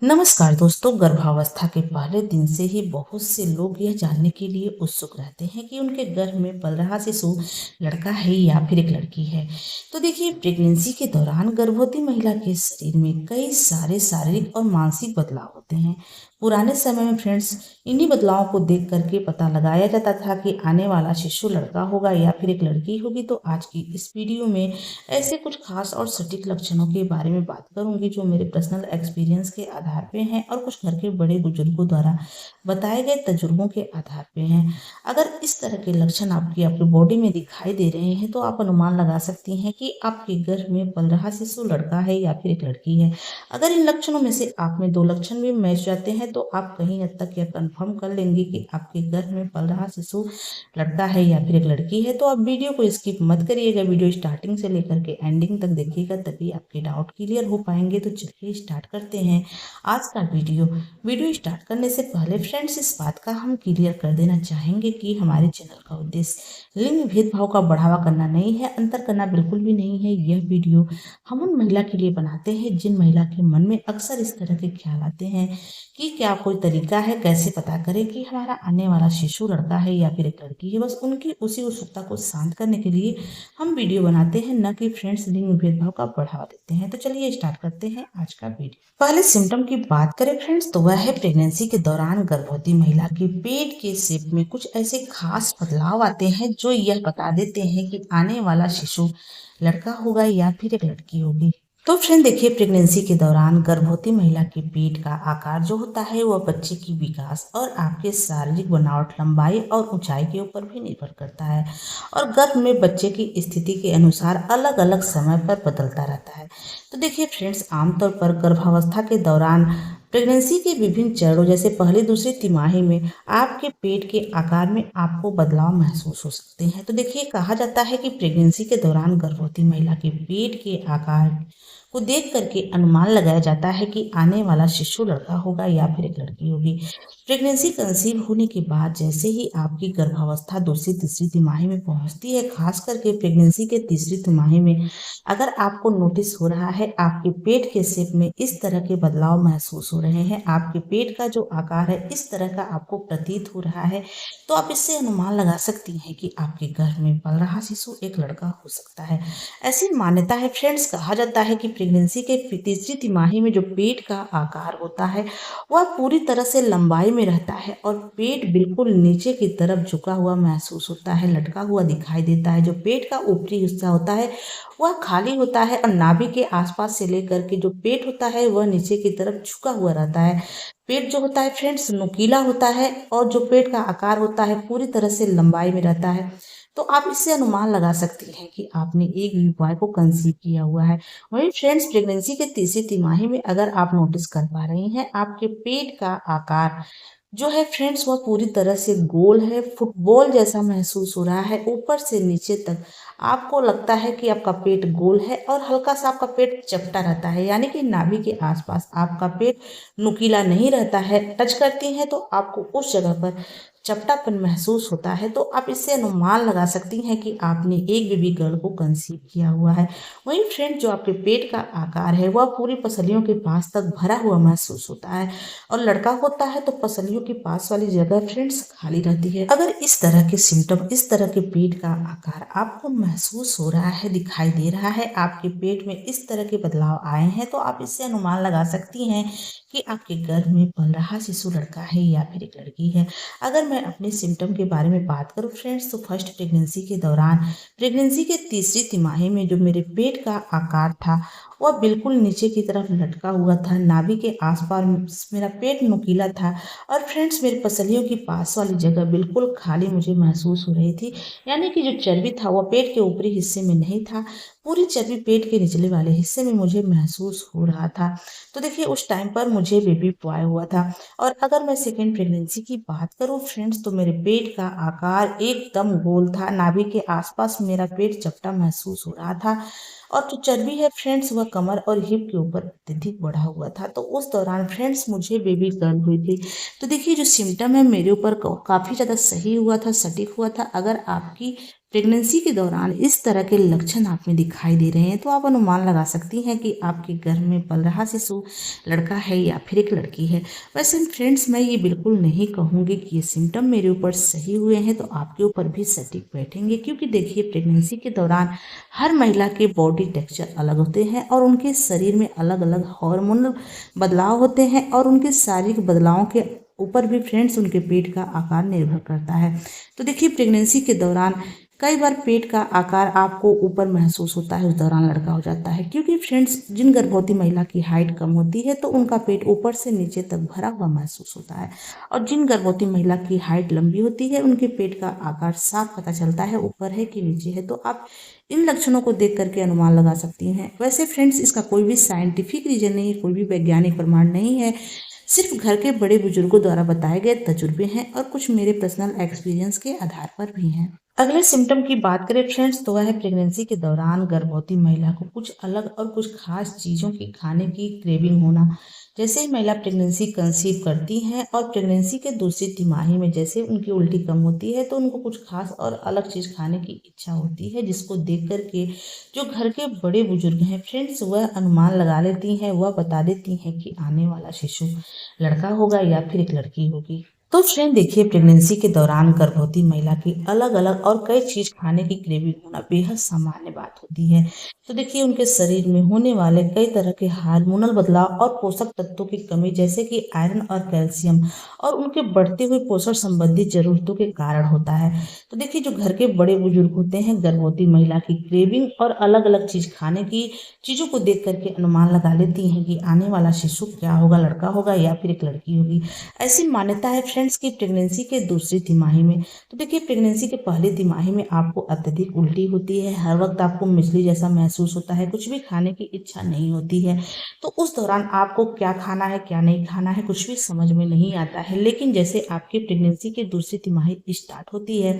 नमस्कार दोस्तों, गर्भावस्था के पहले दिन से ही बहुत से लोग यह जानने के लिए उत्सुक रहते हैं कि उनके गर्भ में पल रहा शिशु लड़का है या फिर एक लड़की है। तो देखिए, प्रेगनेंसी के दौरान गर्भवती महिला के शरीर में कई सारे शारीरिक और मानसिक बदलाव होते हैं। पुराने समय में फ्रेंड्स, इन्हीं बदलावों को देख करके पता लगाया जाता था कि आने वाला शिशु लड़का होगा या फिर एक लड़की होगी। तो आज की इस वीडियो में ऐसे कुछ खास और सटीक लक्षणों के बारे में बात करूंगी जो मेरे पर्सनल एक्सपीरियंस के आधार पे हैं और कुछ घर के बड़े बुजुर्गों द्वारा बताए गए तजुर्बों के आधार पे हैं। अगर इस तरह के लक्षण आपकी बॉडी में दिखाई दे रहे हैं तो आप अनुमान लगा सकती हैं कि आपके गर्भ में पल रहा शिशु लड़का है या फिर एक लड़की है। अगर इन लक्षणों में से आप में दो लक्षण भी मैच जाते हैं तो आप कहीं हद तक यह कंफर्म कर लेंगे कि आपके गर्भ में पल रहा शिशु लड़का है या फिर एक लड़की है। तो आप वीडियो को स्किप मत करिएगा, वीडियो स्टार्टिंग से लेकर के एंडिंग तक देखिएगा, तभी आपके डाउट क्लियर हो पाएंगे। तो चलिए स्टार्ट करते हैं आज का वीडियो स्टार्ट करने से पहले फ्रेंड्स, इस बात का हम क्लियर कर देना चाहेंगे कि हमारे चैनल का उद्देश्य लिंग भेदभाव का बढ़ावा करना नहीं है, अंतर करना बिल्कुल भी नहीं है। यह वीडियो हम उन महिला के लिए बनाते हैं जिन महिला के मन में अक्सर इस तरह के ख्याल आते हैं कि क्या कोई तरीका है कैसे पता करें कि हमारा आने वाला शिशु लड़का है या फिर एक लड़की है। बस उनकी उसी उत्सुकता को शांत करने के लिए हम वीडियो बनाते हैं, न कि फ्रेंड्स लिंग भेदभाव का बढ़ावा देते हैं। तो चलिए स्टार्ट करते हैं आज का वीडियो। पहले सिम्टम की बात करें फ्रेंड्स, तो वह है प्रेगनेंसी के दौरान गर्भवती महिला के पेट के शेप में कुछ ऐसे खास बदलाव आते हैं जो यह बता देते हैं कि आने वाला शिशु लड़का होगा या फिर एक लड़की होगी। तो फ्रेंड देखिए, प्रेगनेंसी के दौरान गर्भवती महिला के पेट का आकार जो होता है वह बच्चे की विकास और आपके शारीरिक बनावट, लंबाई और ऊंचाई के ऊपर भी निर्भर करता है और गर्भ में बच्चे की स्थिति के अनुसार अलग अलग समय पर बदलता रहता है। तो देखिए फ्रेंड्स, आमतौर पर गर्भावस्था के दौरान प्रेगनेंसी के विभिन्न चरणों जैसे पहली दूसरी तिमाही में आपके पेट के आकार में आपको बदलाव महसूस हो सकते हैं। तो देखिए, कहा जाता है कि प्रेगनेंसी के दौरान गर्भवती महिला के पेट के आकार को देख करके अनुमान लगाया जाता है कि आने वाला शिशु लड़का होगा या फिर एक लड़की होगी। प्रेगनेंसी कंसीव होने के बाद जैसे ही आपकी गर्भावस्था दूसरी तीसरी तिमाही में पहुंचती है, खास करके प्रेगनेंसी के तीसरी तिमाही में अगर आपको नोटिस हो रहा है आपके पेट के शेप में इस तरह के बदलाव महसूस हो रहे हैं, आपके पेट का जो आकार है इस तरह का आपको प्रतीत हो रहा है, तो आप इससे अनुमान लगा सकती हैं कि आपके गर्भ में पल रहा शिशु एक लड़का हो सकता है। ऐसी मान्यता है फ्रेंड्स, कहा जाता है कि प्रेगनेंसी के तीसरी तिमाही में जो पेट का आकार होता है वह पूरी तरह से लंबाई में रहता है और पेट बिल्कुल नीचे की तरफ झुका हुआ महसूस होता है, लटका हुआ दिखाई देता है। जो पेट का ऊपरी हिस्सा होता है वह खाली होता है और नाभि के आसपास से लेकर के जो पेट होता है वह नीचे की तरफ झुका हुआ रहता है। पेट जो होता है फ्रेंड्स नुकीला होता है और जो पेट का आकार होता है पूरी तरह से लंबाई में रहता है। तो आप इससे अनुमान लगा सकती हैं कि आपने एक बॉय को कंसीव किया हुआ है। वहीं फ्रेंड्स, प्रेगनेंसी के तीसरी तिमाही में अगर आप नोटिस कर पा रही हैं आपके पेट का आकार जो है फ्रेंड्स वह पूरी तरह से गोल है, फुटबॉल जैसा महसूस हो रहा है ऊपर से नीचे तक। आपको लगता है कि आपका पेट गोल है और हल्का सा आपका पेट चपटा रहता है, यानी कि नाभि के आसपास आपका पेट नुकीला नहीं रहता है। टच करती हैं तो आपको उस जगह पर चपटापन महसूस होता है। तो आप इससे अनुमान लगा सकती हैं कि आपने एक बेबी गर्ल को कंसीव किया हुआ है। वहीं फ्रेंड, जो आपके पेट का आकार है वह पूरी पसलियों के पास तक भरा हुआ महसूस होता है और लड़का होता है तो पसलियों के पास वाली जगह फ्रेंड्स खाली रहती है। अगर इस तरह के सिम्टम, इस तरह के पेट का आकार आपको महसूस हो रहा है, दिखाई दे रहा है, आपके पेट में इस तरह के बदलाव आए हैं, तो आप इससे अनुमान लगा सकती हैं कि आपके गर्भ में पल रहा शिशु लड़का है या फिर एक लड़की है। अगर मैं अपने सिम्टम के बारे में बात करूं फ्रेंड्स, तो फर्स्ट प्रेगनेंसी के दौरान प्रेगनेंसी के तीसरी तिमाही में जो मेरे पेट का आकार था वह बिल्कुल नीचे की तरफ लटका हुआ था, नाभि के आसपास मेरा पेट नुकीला था और फ्रेंड्स मेरे पसलियों की पास वाली जगह बिल्कुल खाली मुझे महसूस हो रही थी, यानी कि जो चर्बी था वह पेट के ऊपरी हिस्से में नहीं था, पूरी चर्बी पेट के निचले वाले हिस्से में मुझे महसूस हो रहा था। तो देखिए, उस टाइम पर मुझे बेबी बॉय हुआ था। और अगर मैं सेकेंड प्रेगनेंसी की बात करूं फ्रेंड्स, तो मेरे पेट का आकार एकदम गोल था, नाभि के आसपास मेरा पेट चपटा महसूस हो रहा था और जो चर्बी है फ्रेंड्स वह कमर और हिप के ऊपर अत्यधिक बढ़ा हुआ था। तो उस दौरान फ्रेंड्स मुझे बेबी गर्ल हुई थी। तो देखिए, जो सिम्टम है मेरे ऊपर काफ़ी ज़्यादा सही हुआ था, सटीक हुआ था। अगर आपकी प्रेगनेंसी के दौरान इस तरह के लक्षण आप में दिखाई दे रहे हैं तो आप अनुमान लगा सकती हैं कि आपके घर में पल रहा शिशु लड़का है या फिर एक लड़की है। वैसे फ्रेंड्स, मैं ये बिल्कुल नहीं कहूँगी कि ये सिम्टम मेरे ऊपर सही हुए हैं तो आपके ऊपर भी सटीक बैठेंगे, क्योंकि देखिए प्रेगनेंसी के दौरान हर महिला के बॉडी टेक्सचर अलग होते हैं और उनके शरीर में अलग अलग हार्मोनल बदलाव होते हैं और उनके शारीरिक बदलावों के ऊपर भी फ्रेंड्स उनके पेट का आकार निर्भर करता है। तो देखिए प्रेगनेंसी के दौरान कई बार पेट का आकार आपको ऊपर महसूस होता है, उस दौरान लड़का हो जाता है, क्योंकि फ्रेंड्स जिन गर्भवती महिला की हाइट कम होती है तो उनका पेट ऊपर से नीचे तक भरा हुआ महसूस होता है, और जिन गर्भवती महिला की हाइट लंबी होती है उनके पेट का आकार साफ पता चलता है, ऊपर है कि नीचे है। तो आप इन लक्षणों को देख करके अनुमान लगा सकती हैं। वैसे फ्रेंड्स, इसका कोई भी साइंटिफिक रीजन नहीं है, कोई भी वैज्ञानिक प्रमाण नहीं है, सिर्फ घर के बड़े बुजुर्गों द्वारा बताए गए तजुर्बे हैं और कुछ मेरे पर्सनल एक्सपीरियंस के आधार पर भी हैं। अगले सिम्टम की बात करें फ्रेंड्स, तो वह है प्रेगनेंसी के दौरान गर्भवती महिला को कुछ अलग और कुछ खास चीज़ों की खाने की क्रेविंग होना। जैसे ही महिला प्रेगनेंसी कंसीव करती हैं और प्रेगनेंसी के दूसरी तिमाही में जैसे उनकी उल्टी कम होती है तो उनको कुछ खास और अलग चीज़ खाने की इच्छा होती है, जिसको देख कर के जो घर के बड़े बुजुर्ग हैं फ्रेंड्स, वह अनुमान लगा लेती हैं, वह बता देती हैं कि आने वाला शिशु लड़का होगा या फिर एक लड़की होगी। तो फ्रेंड देखिए, प्रेगनेंसी के दौरान गर्भवती महिला की अलग अलग और कई चीज खाने की क्रेविंग होना बेहद सामान्य बात होती है। तो देखिए उनके शरीर में होने वाले कई तरह के हार्मोनल बदलाव और पोषक तत्वों की कमी, जैसे कि आयरन और कैल्शियम, और उनके बढ़ते हुए पोषण संबंधी जरूरतों के कारण होता है। तो देखिए जो घर के बड़े बुजुर्ग होते हैं, गर्भवती महिला की क्रेविंग और अलग अलग चीज खाने की चीजों को देख करके अनुमान लगा लेती हैं कि आने वाला शिशु क्या होगा, लड़का होगा या फिर एक लड़की होगी। ऐसी मान्यता है फ्रेंड्स की प्रेगनेंसी के दूसरी तिमाही में, तो देखिए प्रेगनेंसी के पहली तिमाही में आपको अत्यधिक उल्टी होती है, हर वक्त आपको मिचली जैसा महसूस होता है, कुछ भी खाने की इच्छा नहीं होती है। तो उस दौरान आपको क्या खाना है क्या नहीं खाना है कुछ भी समझ में नहीं आता है। लेकिन जैसे आपकी प्रेगनेंसी की दूसरी तिमाही स्टार्ट होती है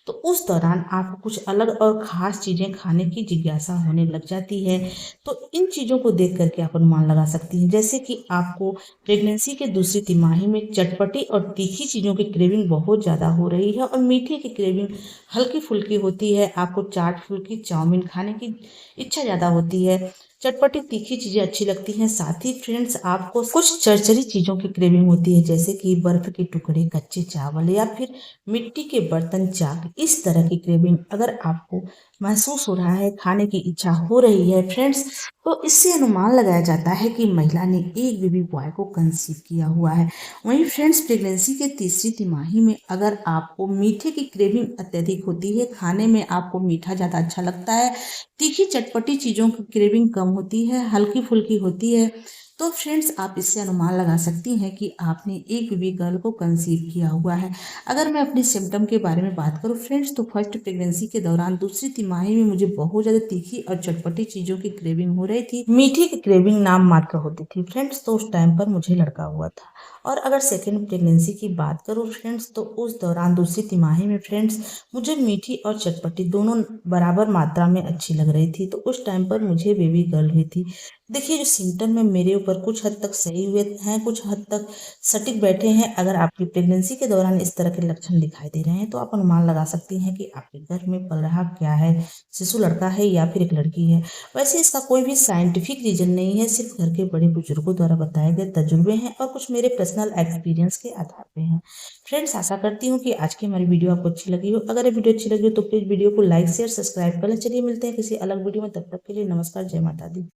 तो उस दौरान आपको कुछ अलग और खास चीजें खाने की जिज्ञासा होने लग जाती है। तो इन चीजों को देख करके आप अनुमान लगा सकती हैं, जैसे कि आपको प्रेगनेंसी के दूसरी तिमाही में चटपटी और तीखी चीज़ों की क्रेविंग बहुत ज़्यादा हो रही है और मीठे की क्रेविंग हल्की फुल्की होती है। आपको चाट फुल्की चाउमीन खाने की इच्छा ज़्यादा होती है, चटपटी तीखी चीज़ें अच्छी लगती हैं। साथ ही फ्रेंड्स आपको कुछ चरचरी चीज़ों की क्रेविंग होती है, जैसे कि बर्फ़ के टुकड़े, कच्चे चावल या फिर मिट्टी के बर्तन, चाक। इस तरह की क्रेविंग अगर आपको महसूस हो रहा है, खाने की इच्छा हो रही है फ्रेंड्स, तो इससे अनुमान लगाया जाता है कि महिला ने एक बेबी बॉय को कंसीव किया हुआ है। वहीं फ्रेंड्स प्रेगनेंसी के तीसरी तिमाही में अगर आपको मीठे की क्रेविंग अत्यधिक होती है, खाने में आपको मीठा ज़्यादा अच्छा लगता है, तीखी चटपटी चीज़ों की क्रेविंग कम होती है, हल्की फुल्की होती है, तो फ्रेंड्स आप इससे अनुमान लगा सकती हैं कि आपने एक बेबी गर्ल को कंसीव किया हुआ है। अगर मैं अपनी सिम्टम के बारे में बात करूँ फ्रेंड्स, तो फर्स्ट प्रेगनेंसी के दौरान दूसरी तिमाही में मुझे बहुत ज़्यादा तीखी और चटपटी चीज़ों की क्रेविंग हो रही थी, मीठी की क्रेविंग नाम मात्र होती थी फ्रेंड्स। तो उस टाइम पर मुझे लड़का हुआ था। और अगर सेकेंड प्रेगनेंसी की बात करूँ फ्रेंड्स, तो उस दौरान दूसरी तिमाही में फ्रेंड्स मुझे मीठी और चटपटी दोनों बराबर मात्रा में अच्छी लग रही थी, तो उस टाइम पर मुझे बेबी गर्ल हुई थी। देखिए जो सिम्टम है मेरे ऊपर कुछ हद तक सही हुए हैं, कुछ हद तक सटीक बैठे हैं। अगर आपकी प्रेगनेंसी के दौरान इस तरह के लक्षण दिखाई दे रहे हैं तो आप अनुमान लगा सकती हैं कि आपके घर में पल रहा क्या है, शिशु लड़का है या फिर एक लड़की है। वैसे इसका कोई भी साइंटिफिक रीजन नहीं है, सिर्फ घर के बड़े बुजुर्गों द्वारा बताए गए तजुर्बे हैं और कुछ मेरे पर्सनल एक्सपीरियंस के आधार पे हैं। फ्रेंड्स आशा करती हूँ कि आज की हमारी वीडियो आपको अच्छी लगी हो। अगर ये वीडियो अच्छी लगी हो तो प्लीज वीडियो को लाइक शेयर सब्सक्राइब कर लें। चलिए मिलते हैं किसी अलग वीडियो में, तब तक के लिए नमस्कार, जय माता दी।